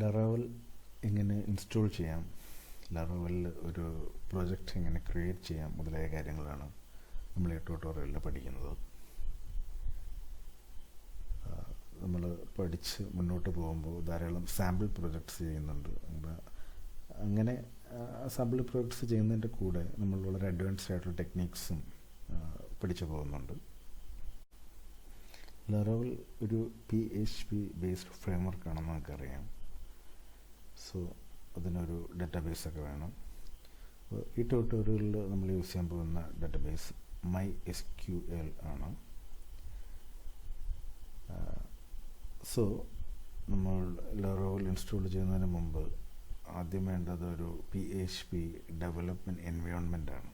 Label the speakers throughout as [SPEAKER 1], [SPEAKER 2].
[SPEAKER 1] ലറാവൽ എങ്ങനെ ഇൻസ്റ്റാൾ ചെയ്യാം, ലറാവലിൽ ഒരു പ്രോജക്റ്റ് എങ്ങനെ ക്രിയേറ്റ് ചെയ്യാം മുതലായ കാര്യങ്ങളാണ് നമ്മൾ ഈ ട്യൂട്ടോറിയലിൽ പഠിക്കുന്നത്. നമ്മൾ പഠിച്ച് മുന്നോട്ട് പോകുമ്പോൾ ധാരാളം സാമ്പിൾ പ്രോജക്ട്സ് ചെയ്യുന്നുണ്ട്. അങ്ങനെ സാമ്പിൾ പ്രോജക്ട്സ് ചെയ്യുന്നതിൻ്റെ കൂടെ നമ്മൾ വളരെ അഡ്വാൻസ്ഡ് ആയിട്ടുള്ള ടെക്നീക്സും പഠിച്ചു പോകുന്നുണ്ട്. ലറാവൽ ഒരു PHP ബേസ്ഡ് ഫ്രെയിംവർക്കാണെന്ന് നമുക്കറിയാം. സോ അതിനൊരു ഡാറ്റാബേസൊക്കെ വേണം. ഈ ട്യൂട്ടോറിയലിൽ നമ്മൾ യൂസ് ചെയ്യാൻ പോകുന്ന ഡാറ്റാബേസ് MySQL ആണ്. സോ നമ്മൾ ലറാവൽ ഇൻസ്റ്റാൾ ചെയ്യുന്നതിന് മുമ്പ് ആദ്യം വേണ്ടത് ഒരു PHP ഡെവലപ്മെൻറ്റ് എൻവയോൺമെൻ്റ് ആണ്.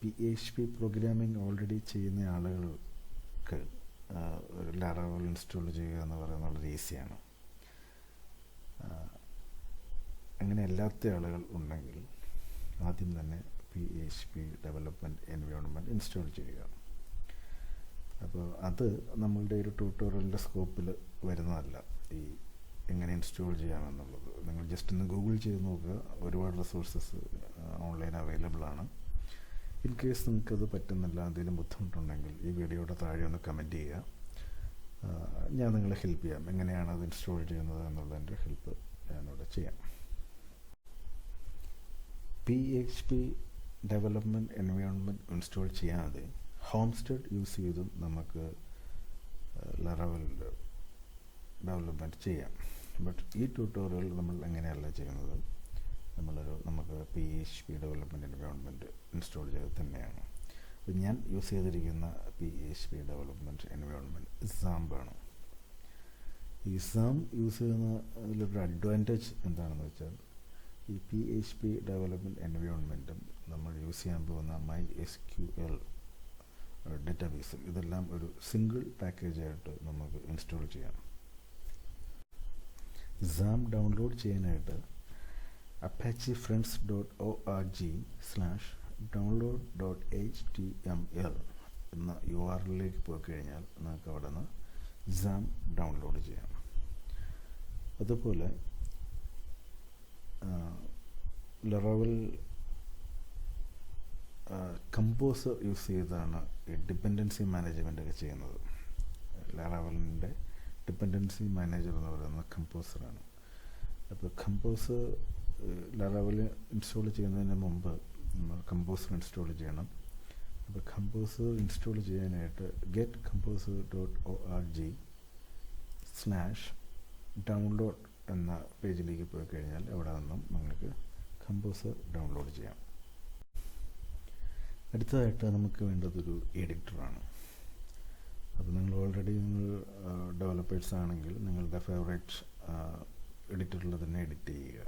[SPEAKER 1] PHP പ്രോഗ്രാമിംഗ് ഓൾറെഡി ചെയ്യുന്ന ആളുകൾക്ക് ഒരു ലറാവൽ ഇൻസ്റ്റാൾ ചെയ്യുക എന്ന് പറയുന്നത് വളരെ ഈസിയാണ്. അങ്ങനെ അല്ലാത്ത ആളുകൾ ഉണ്ടെങ്കിൽ ആദ്യം തന്നെ PHP ഡെവലപ്മെൻറ്റ് എൻവയോൺമെൻറ്റ് ഇൻസ്റ്റാൾ ചെയ്യുക. അപ്പോൾ അത് നമ്മളുടെ ഒരു ട്യൂട്ടോറിയലിൻ്റെ സ്കോപ്പിൽ വരുന്നതല്ല, ഈ എങ്ങനെ ഇൻസ്റ്റാൾ ചെയ്യാമെന്നുള്ളത്. നിങ്ങൾ ജസ്റ്റ് ഒന്ന് ഗൂഗിൾ ചെയ്ത് നോക്കുക, ഒരുപാട് റിസോഴ്സസ് ഓൺലൈൻ അവൈലബിൾ ആണ്. ഇൻ കേസ് നിങ്ങൾക്കത് പറ്റുന്നില്ല, എന്തെങ്കിലും ബുദ്ധിമുട്ടുണ്ടെങ്കിൽ ഈ വീഡിയോയുടെ താഴെ ഒന്ന് കമൻറ്റ് ചെയ്യുക. ഞാൻ നിങ്ങളെ ഹെൽപ്പ് ചെയ്യാം. എങ്ങനെയാണ് അത് ഇൻസ്റ്റാൾ ചെയ്യുന്നത് എന്നുള്ളതിൻ്റെ ഹെൽപ്പ് ഞാനിവിടെ ചെയ്യാം. PHP ഡെവലപ്മെൻറ്റ് എൻവയോൺമെൻറ്റ് ഇൻസ്റ്റാൾ ചെയ്യാതെ ഹോംസ്റ്റഡ് യൂസ് ചെയ്തും നമുക്ക് ലറാവൽ ഡെവലപ്മെൻറ്റ് ചെയ്യാം. ബട്ട് ഈ ട്യൂട്ടോറിയൽ നമ്മൾ എങ്ങനെയല്ല ചെയ്യുന്നത്, നമുക്ക് PHP ഡെവലപ്മെൻറ്റ് എൻവയോൺമെൻറ്റ് ഇൻസ്റ്റാൾ ചെയ്ത് തന്നെയാണ്. അപ്പോൾ ഞാൻ യൂസ് ചെയ്തിരിക്കുന്ന PHP ഡെവലപ്മെൻറ്റ് എൻവയോൺമെൻറ്റ് XAMPP ആണ്. ഈ XAMPP യൂസ് ചെയ്യുന്ന അതിലൊരു അഡ്വാൻറ്റേജ് എന്താണെന്ന് വെച്ചാൽ, ഈ PHP ഡെവലപ്മെൻറ്റ് എൻവയോൺമെൻറ്റും നമ്മൾ യൂസ് ചെയ്യാൻ പോകുന്ന MySQL ഡാറ്റാബേസും ഇതെല്ലാം ഒരു സിംഗിൾ പാക്കേജായിട്ട് നമുക്ക് ഇൻസ്റ്റാൾ ചെയ്യാം. XAMPP ഡൗൺലോഡ് ചെയ്യാനായിട്ട് apachefriends.org/download.html എന്ന URL പോയി കഴിഞ്ഞാൽ നമുക്ക് അവിടെ നിന്ന് XAMPP ഡൗൺലോഡ് ചെയ്യാം. അതുപോലെ ലറാവൽ കമ്പോസർ യൂസ് ചെയ്താണ് ഈ ഡിപ്പെൻഡൻസി മാനേജ്മെൻ്റ് ഒക്കെ ചെയ്യുന്നത്. ലറാവലിൻ്റെ ഡിപ്പെൻഡൻസി മാനേജർ എന്ന് പറയുന്നത് കമ്പോസറാണ്. അപ്പോൾ കമ്പോസർ ലറാവൽ ഇൻസ്റ്റാൾ ചെയ്യുന്നതിന് മുമ്പ് നമ്മൾ കമ്പോസർ ഇൻസ്റ്റാൾ ചെയ്യണം. അപ്പോൾ കമ്പോസർ ഇൻസ്റ്റാൾ ചെയ്യാനായിട്ട് getcomposer.org/download എന്ന പേജിലേക്ക് പോയി കഴിഞ്ഞാൽ അവിടെ നിന്നും നിങ്ങൾക്ക് കമ്പോസർ ഡൗൺലോഡ് ചെയ്യാം. അടുത്തതായിട്ട് നമുക്ക് വേണ്ടതൊരു എഡിറ്ററാണ്. അപ്പോൾ നിങ്ങൾ ഡെവലപ്പേഴ്സ് ആണെങ്കിൽ നിങ്ങളുടെ ഫേവറേറ്റ് എഡിറ്ററിൽ തന്നെ എഡിറ്റ് ചെയ്യുക.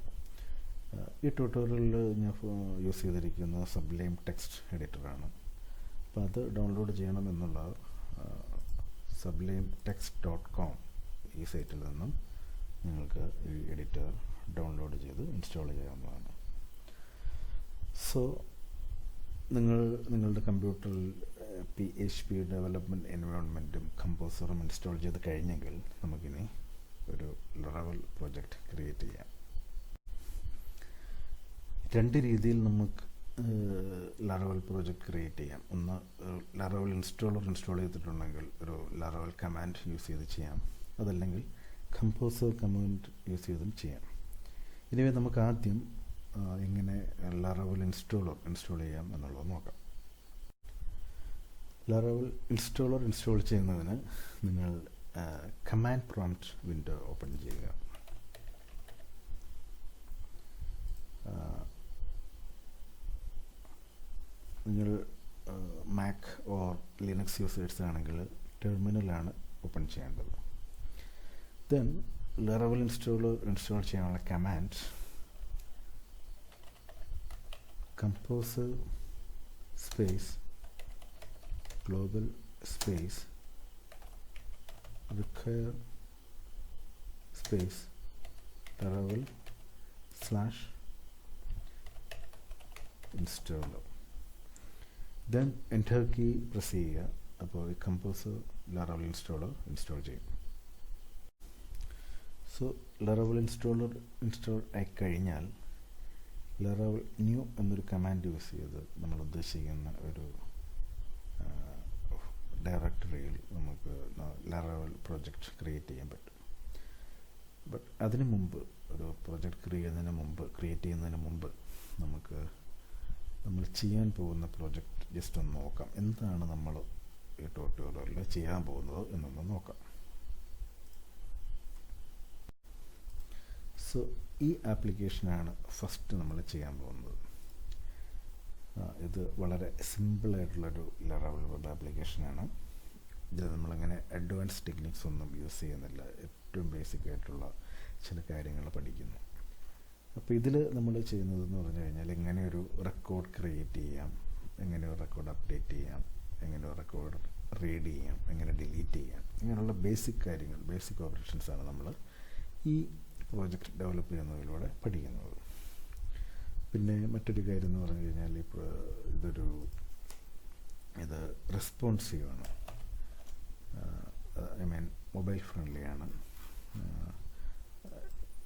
[SPEAKER 1] ഈ ട്യൂട്ടോറിയലിൽ ഞാൻ യൂസ് ചെയ്തിരിക്കുന്ന സബ്ലൈം ടെക്സ്റ്റ് എഡിറ്ററാണ്. അപ്പോൾ അത് ഡൗൺലോഡ് ചെയ്യണമെന്നുള്ള sublimetext.com ഈ സൈറ്റിൽ നിന്നും നിങ്ങൾക്ക് ഈ എഡിറ്റർ ഡൗൺലോഡ് ചെയ്ത് ഇൻസ്റ്റാൾ ചെയ്യാവുന്നതാണ്. സോ നിങ്ങളുടെ കമ്പ്യൂട്ടറിൽ PHP ഡെവലപ്മെൻറ്റ് എൻവയോൺമെൻറ്റും കമ്പോസറും ഇൻസ്റ്റാൾ ചെയ്ത് കഴിഞ്ഞെങ്കിൽ നമുക്കിനി ഒരു ലറാവൽ പ്രോജക്റ്റ് ക്രിയേറ്റ് ചെയ്യാം. രണ്ട് രീതിയിൽ നമുക്ക് ലറാവൽ പ്രോജക്റ്റ് ക്രിയേറ്റ് ചെയ്യാം. ഒന്ന്, ലറാവൽ ഇൻസ്റ്റാൾ ചെയ്തിട്ടുണ്ടെങ്കിൽ ഒരു ലറാവൽ കമാൻഡ് യൂസ് ചെയ്ത് ചെയ്യാം. അതല്ലെങ്കിൽ കമ്പോസർ കമാൻഡ് യൂസ് ചെയ്തും ചെയ്യാം. ഇനിവേ നമുക്ക് ആദ്യം എങ്ങനെ ലറാവൽ ഇൻസ്റ്റാൾ ചെയ്യാം എന്നുള്ളത് നോക്കാം. ലറാവൽ ഇൻസ്റ്റാൾ ചെയ്യുന്നതിന് നിങ്ങൾ കമാൻഡ് പ്രോംപ്റ്റ് വിൻഡോ ഓപ്പൺ ചെയ്യുക. നിങ്ങൾ മാക് ഓർ ലിനക്സ് യൂസേഴ്സ് ആണെങ്കിൽ ടെർമിനലാണ് ഓപ്പൺ ചെയ്യേണ്ടത്. ദെൻ ലറാവൽ ഇൻസ്റ്റാൾ ചെയ്യാനുള്ള command composer space global space require space laravel /installer. then enter key press ചെയ്യുക. അപ്പോൾ ഈ കമ്പോസർ ലറാവൽ ഇൻസ്റ്റാൾ ചെയ്യും. സോ ലറവൽ ഇൻസ്റ്റാൾ ആയിക്കഴിഞ്ഞാൽ ലറവൽ ന്യൂ എന്നൊരു കമാൻഡ് യൂസ് ചെയ്ത് നമ്മൾ ഉദ്ദേശിക്കുന്ന ഒരു ഡയറക്ടറിയിൽ നമുക്ക് ലറവൽ പ്രൊജക്റ്റ് ക്രിയേറ്റ് ചെയ്യാൻ പറ്റും. ബട്ട് അതിന് മുമ്പ്, ഒരു പ്രൊജക്റ്റ് ക്രിയേറ്റ് ചെയ്യുന്നതിന് മുമ്പ് നമ്മൾ ചെയ്യാൻ പോകുന്ന പ്രൊജക്റ്റ് ജസ്റ്റ് ഒന്ന് നോക്കാം. എന്താണ് നമ്മൾ ഈ ട്യൂട്ടോറിയലിൽ ചെയ്യാൻ പോകുന്നത് എന്നൊന്ന് നോക്കാം. സോ ഈ ആപ്ലിക്കേഷനാണ് ഫസ്റ്റ് നമ്മൾ ചെയ്യാൻ പോകുന്നത്. ഇത് വളരെ സിമ്പിളായിട്ടുള്ളൊരു ലറവൽ വെബ് ആപ്ലിക്കേഷനാണ്. ഇത് നമ്മളങ്ങനെ അഡ്വാൻസ് ടെക്നിക്സ് ഒന്നും യൂസ് ചെയ്യുന്നില്ല. ഏറ്റവും ബേസിക് ആയിട്ടുള്ള ചില കാര്യങ്ങൾ പഠിക്കുന്നു. അപ്പോൾ ഇതിൽ നമ്മൾ ചെയ്യുന്നതെന്ന് പറഞ്ഞു കഴിഞ്ഞാൽ എങ്ങനെ ഒരു റെക്കോർഡ് ക്രിയേറ്റ് ചെയ്യാം, എങ്ങനെ ഒരു റെക്കോർഡ് അപ്ഡേറ്റ് ചെയ്യാം, എങ്ങനെ ഒരു റെക്കോർഡ് റീഡ് ചെയ്യാം, എങ്ങനെ ഡിലീറ്റ് ചെയ്യാം, ഇങ്ങനെയുള്ള ബേസിക് കാര്യങ്ങൾ, ബേസിക് ഓപ്പറേഷൻസാണ് നമ്മൾ ഈ പ്രോജക്റ്റ് ഡെവലപ്പ് ചെയ്യുന്നതിലൂടെ പഠിക്കുന്നത്. പിന്നെ മറ്റൊരു കാര്യം എന്ന് പറഞ്ഞു കഴിഞ്ഞാൽ ഇപ്പോൾ ഇത് റെസ്പോൺസീവാണ്, ഐ മീൻ മൊബൈൽ ഫ്രണ്ട്ലിയാണ്.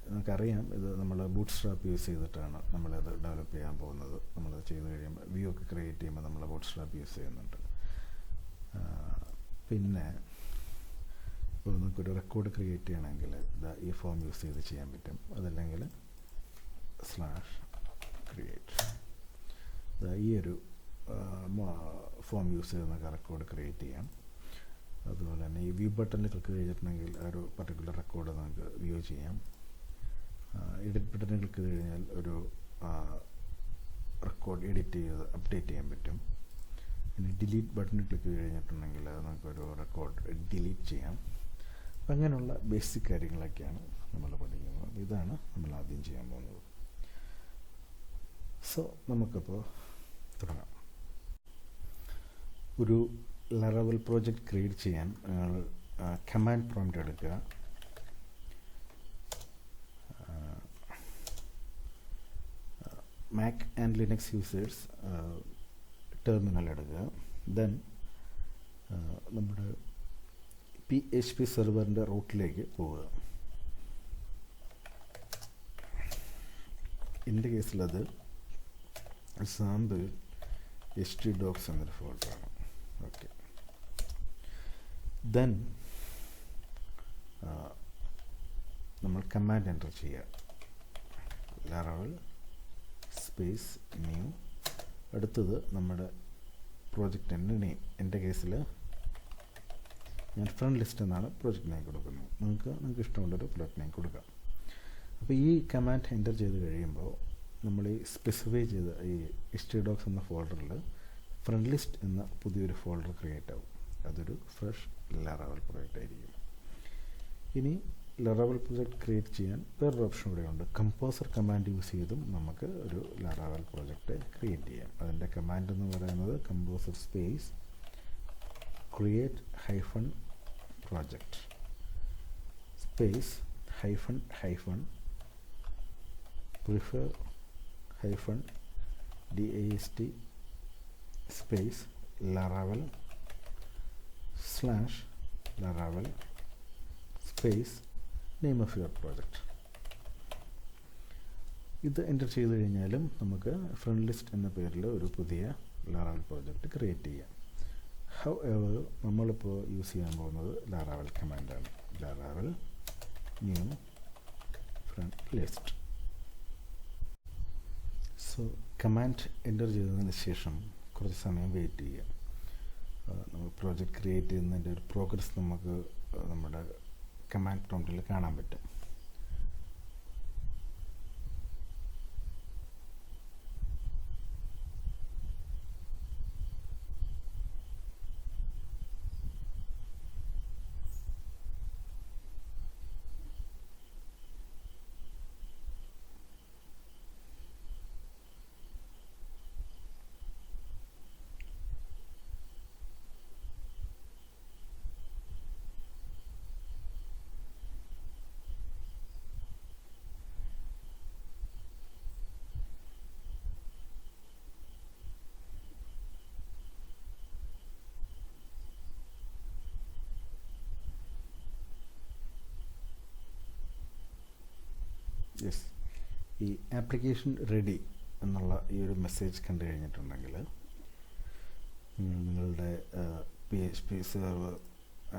[SPEAKER 1] നമുക്കറിയാം ഇത് നമ്മൾ ബൂട്ട് സ്ട്രാപ്പ് യൂസ് ചെയ്തിട്ടാണ് നമ്മളത് ഡെവലപ്പ് ചെയ്യാൻ പോകുന്നത്. നമ്മളത് ചെയ്ത് കഴിയുമ്പോൾ വ്യൂ ഒക്കെ ക്രിയേറ്റ് ചെയ്യുമ്പോൾ നമ്മൾ ബൂട്ട് സ്ട്രാപ്പ് യൂസ് ചെയ്യുന്നുണ്ട്. പിന്നെ ഇപ്പോൾ നമുക്കൊരു റെക്കോർഡ് ക്രിയേറ്റ് ചെയ്യണമെങ്കിൽ ഈ ഫോം യൂസ് ചെയ്ത് ചെയ്യാൻ പറ്റും. അതല്ലെങ്കിൽ /create ഈ ഒരു ഫോം യൂസ് ചെയ്ത് നമുക്ക് റെക്കോർഡ് ക്രിയേറ്റ് ചെയ്യാം. അതുപോലെ തന്നെ ഈ വ്യൂ ബട്ടണിൽ ക്ലിക്ക് ചെയ്തിട്ടുണ്ടെങ്കിൽ ആ ഒരു പർട്ടിക്കുലർ റെക്കോർഡ് നമുക്ക് വ്യൂ ചെയ്യാം. എഡിറ്റ് ബട്ടണിൽ ക്ലിക്ക് ചെയ്ത് കഴിഞ്ഞാൽ ഒരു റെക്കോർഡ് എഡിറ്റ് ചെയ്ത് അപ്ഡേറ്റ് ചെയ്യാൻ പറ്റും. ഇനി ഡിലീറ്റ് ബട്ടണിൽ ക്ലിക്ക് ചെയ്ത് കഴിഞ്ഞിട്ടുണ്ടെങ്കിൽ നമുക്കൊരു റെക്കോർഡ് ഡിലീറ്റ് ചെയ്യാം. അപ്പം അങ്ങനെയുള്ള ബേസിക് കാര്യങ്ങളൊക്കെയാണ് നമ്മൾ പഠിക്കുന്നത്. ഇതാണ് നമ്മൾ ആദ്യം ചെയ്യാൻ പോകുന്നത്. സോ നമുക്കപ്പോൾ തുടങ്ങാം. ഒരു ലറവൽ പ്രോജക്റ്റ് ക്രിയേറ്റ് ചെയ്യാൻ നിങ്ങൾ കമാൻഡ് പ്രോംപ്റ്റ് എടുക്കുക. Mac and Linux users terminal എടുക്കുക. ദെൻ നമ്മുടെ PHP സെർവറിൻ്റെ റൂട്ടിലേക്ക് പോവുക. എൻ്റെ കേസിലത് സാമ്പിൾ htdocs എന്നൊരു ഫോൾഡറാണ്. ഓക്കെ, ദെൻ നമ്മൾ കമാൻഡ് എൻ്റർ ചെയ്യുക. ലറവൽ സ്പേസ് ന്യൂ, അടുത്തത് നമ്മുടെ പ്രോജക്റ്റിൻ്റെ നെയിം. എൻ്റെ കേസിൽ ഞാൻ ഫ്രണ്ട് ലിസ്റ്റ് എന്നാണ് പ്രോജക്റ്റ് നെയിം കൊടുക്കുന്നത്. നിങ്ങൾക്ക് ഇഷ്ടമുള്ളൊരു പ്രോജക്റ്റ് നെയിം കൊടുക്കാം. അപ്പോൾ ഈ കമാൻഡ് എൻ്റർ ചെയ്ത് കഴിയുമ്പോൾ നമ്മൾ ഈ സ്പെസിഫൈ ചെയ്ത ഈ htdocs എന്ന ഫോൾഡറിൽ ഫ്രണ്ട് ലിസ്റ്റ് എന്ന പുതിയൊരു ഫോൾഡർ ക്രിയേറ്റ് ആവും. അതൊരു ഫ്രഷ് ലറവൽ പ്രോജക്റ്റ് ആയിരിക്കും. ഇനി ലറവൽ പ്രോജക്റ്റ് ക്രിയേറ്റ് ചെയ്യാൻ വേറൊരു ഓപ്ഷൻ കൂടെ ഉണ്ട്. കമ്പോസർ കമാൻഡ് യൂസ് ചെയ്തും നമുക്ക് ഒരു ലറവൽ പ്രോജക്റ്റ് ക്രിയേറ്റ് ചെയ്യാം. അതിൻ്റെ കമാൻഡ് എന്ന് പറയുന്നത് composer space create -project space -prefer -dist space laravel /laravel space name of your project. ഇത് എൻ്റർ ചെയ്ത് കഴിഞ്ഞാലും നമുക്ക് ഫ്രണ്ട് ലിസ്റ്റ് എന്ന പേരിൽ ഒരു പുതിയ ലറവൽ പ്രോജക്റ്റ് ക്രിയേറ്റ് ചെയ്യാം. ഹൗഎവർ നമ്മളിപ്പോൾ യൂസ് ചെയ്യാൻ പോകുന്നത് ലറവൽ കമാൻഡാണ്. Laravel new front list. So command enter ചെയ്തതിന് ശേഷം കുറച്ച് സമയം വെയിറ്റ് ചെയ്യുക. നമ്മൾ പ്രോജക്റ്റ് ക്രിയേറ്റ് ചെയ്യുന്നതിൻ്റെ ഒരു പ്രോഗ്രസ് നമുക്ക് നമ്മുടെ കമാൻഡ് പ്രോംപ്റ്റിൽ കാണാൻ പറ്റും. യെസ്, ഈ ആപ്ലിക്കേഷൻ റെഡി എന്നുള്ള ഈ ഒരു മെസ്സേജ് കണ്ടു കഴിഞ്ഞിട്ടുണ്ടെങ്കിൽ നിങ്ങളുടെ PHP സെർവർ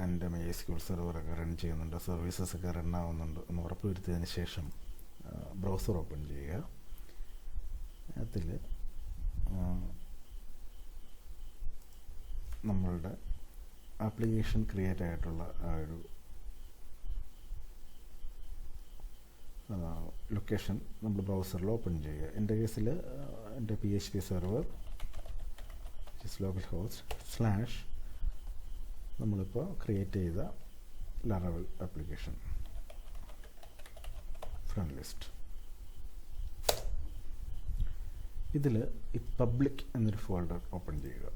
[SPEAKER 1] ആൻഡ് MySQL സെർവറൊക്കെ റൺ ചെയ്യുന്നുണ്ട്, സർവീസസ് ഒക്കെ റൺ ആവുന്നുണ്ട് എന്ന് ഉറപ്പുവരുത്തിയതിന് ശേഷം ബ്രൗസർ ഓപ്പൺ ചെയ്യുക. അതിൽ നമ്മളുടെ ആപ്ലിക്കേഷൻ ക്രിയേറ്റ് ആയിട്ടുള്ള ആ ഒരു ലൊക്കേഷൻ നമ്മൾ ബ്രൗസറിൽ ഓപ്പൺ ചെയ്യുക. എൻ്റെ കേസിൽ എൻ്റെ PHP സെർവർ ലോക്കൽ ഹോസ്റ്റ് / നമ്മളിപ്പോൾ ക്രിയേറ്റ് ചെയ്ത Laravel ആപ്ലിക്കേഷൻ ഫ്രണ്ട് ലിസ്റ്റ്. ഇതിൽ ഈ പബ്ലിക് എന്നൊരു ഫോൾഡർ ഓപ്പൺ ചെയ്യുക.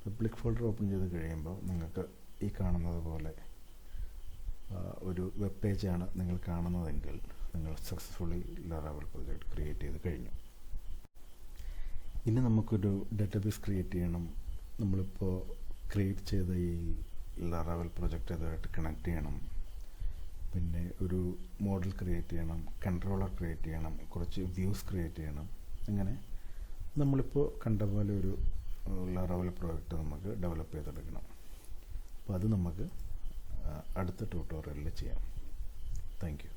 [SPEAKER 1] പബ്ലിക് ഫോൾഡർ ഓപ്പൺ ചെയ്ത് കഴിയുമ്പോൾ നിങ്ങൾക്ക് ഈ കാണുന്നത് പോലെ ഒരു വെബ് പേജാണ് നിങ്ങൾ കാണുന്നതെങ്കിൽ നിങ്ങൾ സക്സസ്ഫുള്ളി Laravel പ്രൊജക്റ്റ് ക്രിയേറ്റ് ചെയ്ത് കഴിഞ്ഞു. ഇനി നമുക്കൊരു ഡാറ്റാബേസ് ക്രിയേറ്റ് ചെയ്യണം. നമ്മളിപ്പോൾ ക്രിയേറ്റ് ചെയ്ത ഈ Laravel പ്രൊജക്റ്റ് അതുമായിട്ട് കണക്ട് ചെയ്യണം. പിന്നെ ഒരു മോഡൽ ക്രിയേറ്റ് ചെയ്യണം, കൺട്രോളർ ക്രിയേറ്റ് ചെയ്യണം, കുറച്ച് വ്യൂസ് ക്രിയേറ്റ് ചെയ്യണം. അങ്ങനെ നമ്മളിപ്പോൾ കണ്ട പോലെ ഒരു Laravel പ്രോജക്റ്റ് നമുക്ക് ഡെവലപ്പ് ചെയ്തെടുക്കണം. അപ്പോൾ അത് നമുക്ക് അടുത്ത ട്യൂട്ടോറിയലിൽ ചെയ്യാം. Thank you.